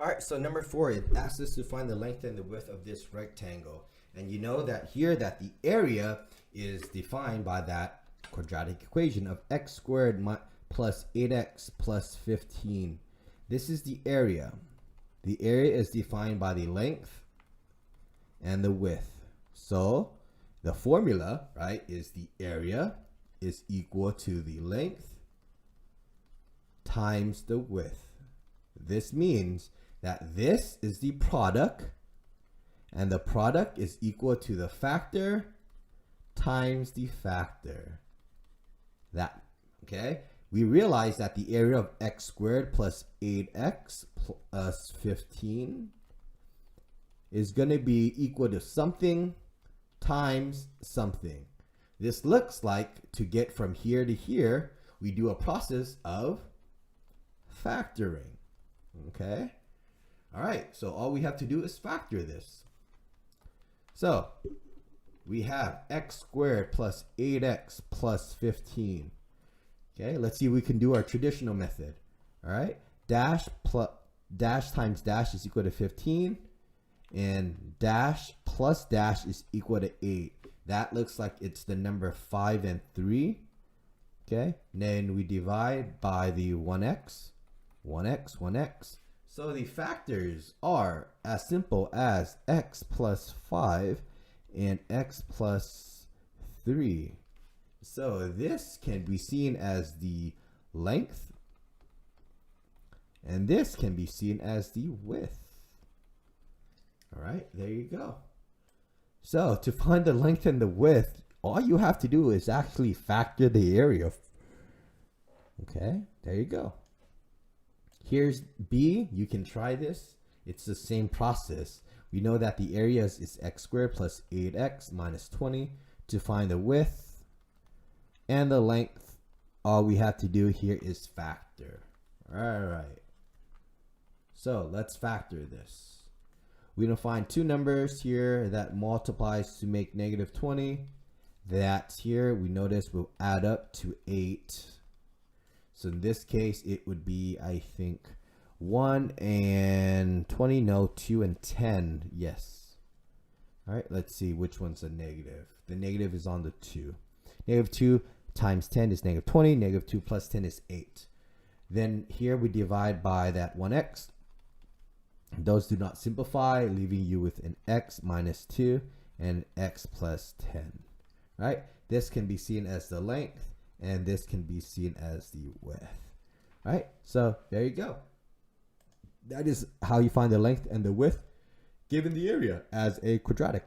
All right, so number 4, it asks us to find the length and the width of this rectangle. And you know that here that the area is defined by that quadratic equation of x squared plus 8x plus 15. This is the area. The area is defined by the length and the width. So the formula, right, is the area is equal to the length times the width. This means that this is the product, and the product is equal to the factor times the factor. That, okay? We realize that the area of x squared plus 8x plus 15 is going to be equal to something times something. This looks like, to get from here to here, we do a process of factoring. Okay? All right, so all we have to do is factor this. So we have x squared plus 8x plus 15. Okay, let's see if we can do our traditional method. All right, dash times dash is equal to 15, and dash plus dash is equal to 8. That looks like it's the number 5 and 3. Okay, and then we divide by the 1x, 1x, 1x. So the factors are as simple as x plus 5 and x plus 3. So this can be seen as the length, and this can be seen as the width. All right, there you go. So to find the length and the width, all you have to do is actually factor the area. Okay, there you go. Here's B. You can try this. It's the same process. We know that the area is x squared plus 8x minus 20. To find the width and the length, all we have to do here is factor. All right. So let's factor this. We're going to find two numbers here that multiplies to make negative 20. That here, we notice, will add up to 8. So in this case, it would be, I think, 1 and 20. No, 2 and 10. Yes. All right, let's see which one's a negative. The negative is on the 2. Negative 2 times 10 is negative 20. Negative 2 plus 10 is 8. Then here we divide by that 1x. Those do not simplify, leaving you with an x minus 2 and x plus 10. Right? This can be seen as the length, and this can be seen as the width. Right? So there you go. That is how you find the length and the width given the area as a quadratic.